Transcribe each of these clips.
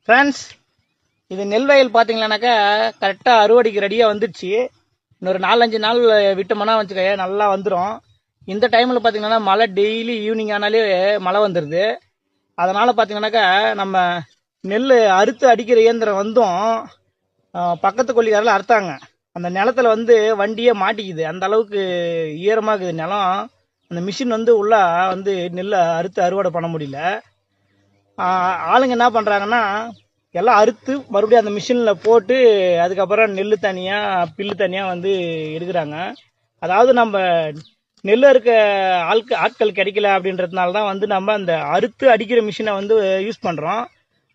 Friends, இது நெல் வயல் பார்த்தீங்கன்னாக்கா கரெக்டாக அறுவடைக்கு ரெடியாக வந்துடுச்சு. இன்னொரு 4-5 நாள் விட்டோம்னா வச்சுக்க நல்லா வந்துடும். இந்த டைமில் பார்த்தீங்கன்னா மழை டெய்லி ஈவினிங் ஆனாலே மழை வந்துடுது. அதனால் பார்த்தீங்கன்னாக்கா நம்ம நெல் அறுத்து அடிக்கிற இயந்திரம் வந்தும் பக்கத்து கொல்லிக்காரில் அறுத்தாங்க. அந்த நிலத்துல வந்து வண்டியே மாட்டிக்குது. அந்த அளவுக்கு ஈரமாகுது நிலம். அந்த மிஷின் வந்து உள்ள வந்து நெல்லை அறுத்து அறுவடை பண்ண முடியல. ஆளுங்க என்ன பண்ணுறாங்கன்னா எல்லாம் அறுத்து மறுபடியும் அந்த மிஷினில் போட்டு அதுக்கப்புறம் நெல் தனியாக பில்லு தனியாக வந்து எடுக்கிறாங்க. அதாவது நம்ம நெல் இருக்க ஆட்கள் கிடைக்கல அப்படின்றதுனால தான் வந்து நம்ம அந்த அறுத்து அடிக்கிற மிஷினை வந்து யூஸ் பண்ணுறோம்.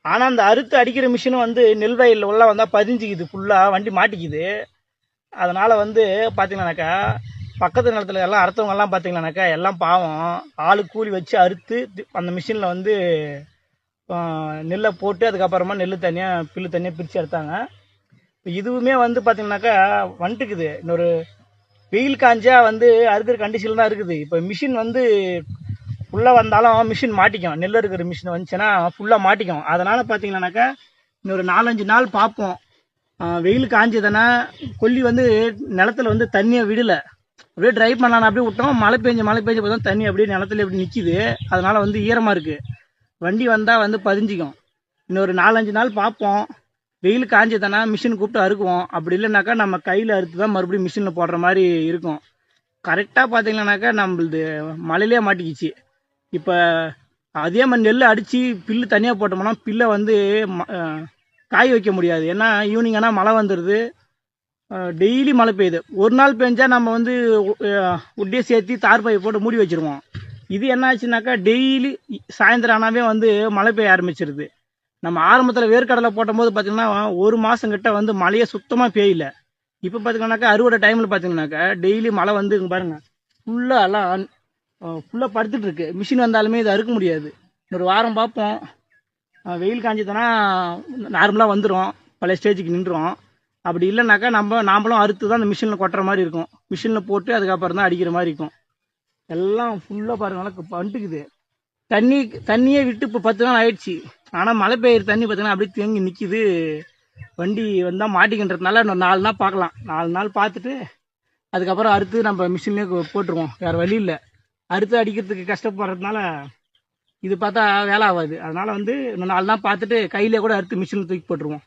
ஆனால் அந்த அறுத்து அடிக்கிற மிஷினும் வந்து நெல் வயலில் உள்ள வந்தால் பதிஞ்சிக்குது, ஃபுல்லாக வண்டி மாட்டிக்குது. அதனால் வந்து பார்த்தீங்கன்னாக்கா பக்கத்து நிலத்துல எல்லாம் அறுத்தவங்கெல்லாம் பார்த்தீங்கன்னாக்கா எல்லாம் பாவம் ஆளு கூலி வச்சு அறுத்து அந்த மிஷினில் வந்து நெல்லை போட்டு அதுக்கப்புறமா நெல் தனியாக பில்லு தனியாக பிரித்து எடுத்தாங்க. இப்போ இதுவுமே வந்து பார்த்தீங்கன்னாக்கா வந்துட்டுக்குது. இன்னொரு வெயில் காஞ்சா வந்து அறுக்கிற கண்டிஷனில் தான் இருக்குது. இப்போ மிஷின் வந்து ஃபுல்லாக வந்தாலும் மிஷின் மாட்டிக்கும். நெல் இருக்கிற மிஷின் வந்துச்சுன்னா ஃபுல்லாக மாட்டிக்கும். அதனால் பார்த்தீங்கன்னாக்கா இன்னொரு 4-5 நாள் பார்ப்போம். வெயில் காஞ்சதுன்னா கொல்லி வந்து நிலத்துல வந்து தண்ணியை விடலை, அப்படியே ட்ரை பண்ணலாம் அப்படியே விட்டோம். மழை பெஞ்சு பார்த்தா தண்ணி அப்படியே நிலத்துல எப்படி நிற்கிது. அதனால் வந்து ஈரமாக இருக்குது. வண்டி வந்தால் வந்து பதிஞ்சிக்கும். இன்னொரு 4-5 நாள் பார்ப்போம். வெயில் காஞ்சதுன்னா மிஷின் கூப்பிட்டு அறுக்குவோம். அப்படி இல்லைனாக்கா நம்ம கையில் அறுத்து தான் மறுபடியும் மிஷினில் போடுற மாதிரி இருக்கும். கரெக்டாக பார்த்தீங்கன்னாக்கா நம்மளது மழையிலே மாட்டிக்கிச்சு. இப்போ அதே மாதிரி நெல் அடித்து பில்லு தனியாக போட்டோம்னா பில்லை வந்து காய வைக்க முடியாது. ஏன்னா ஈவினிங் ஆனால் மழை வந்துடுது. டெய்லி மழை பெய்யுது. ஒரு நாள் பெஞ்சால் நம்ம வந்து உட்டியே சேர்த்து தார்பாயை போட்டு மூடி வச்சுருவோம். இது என்ன ஆச்சுனாக்கா டெய்லி சாயந்தரம் ஆனாவே வந்து மழை பெய்ய ஆரம்பிச்சிருது. நம்ம ஆரம்பத்தில் வேர்க்கடலை போடும்போது பார்த்தீங்கன்னா ஒரு மாதம் கிட்ட வந்து மழையே சுத்தமாக பெய்யல. இப்போ பார்த்தீங்கன்னாக்கா அறுவடை டைமில் பார்த்தீங்கன்னாக்கா டெய்லி மழை வந்து இங்கே பாருங்கள் ஃபுல்லாக எல்லாம் ஃபுல்லாக படுத்துட்டு இருக்கு. மிஷின் வந்தாலுமே இது அறுக்க முடியாது. இன்னொரு வாரம் பார்ப்போம். வெயில் காஞ்சதுன்னா நார்மலாக வந்துடும், பழைய ஸ்டேஜுக்கு நின்றுடும். அப்படி இல்லைனாக்கா நாமளும் அறுத்து தான் அந்த மிஷினில் கொட்டுற மாதிரி இருக்கும். மிஷினில் போட்டு அதுக்கப்புறம் தான் அடிக்கிற மாதிரி இருக்கும். எல்லாம் ஃபுல்லாக பாருங்களா வந்துக்குது. தண்ணியே விட்டு இப்போ 10 நாள் ஆயிடுச்சு. ஆனால் மழை பெய்யுற தண்ணி பார்த்தீங்கன்னா அப்படியே தேங்கி நிற்கிது. வண்டி வந்தால் மாட்டிக்கின்றதுனால இன்னொரு 4 நாள் பார்க்கலாம். 4 நாள் பார்த்துட்டு அதுக்கப்புறம் அறுத்து நம்ம மிஷின்லேயே போட்டுருவோம். வேறு வழி இல்லை. அறுத்து அடிக்கிறதுக்கு கஷ்டப்படுறதுனால இது பார்த்தா வேலை ஆகாது. அதனால் வந்து இன்னும் 4 நாள் பார்த்துட்டு கையிலே கூட அறுத்து மிஷினில் தூக்கி போட்டுருவோம்.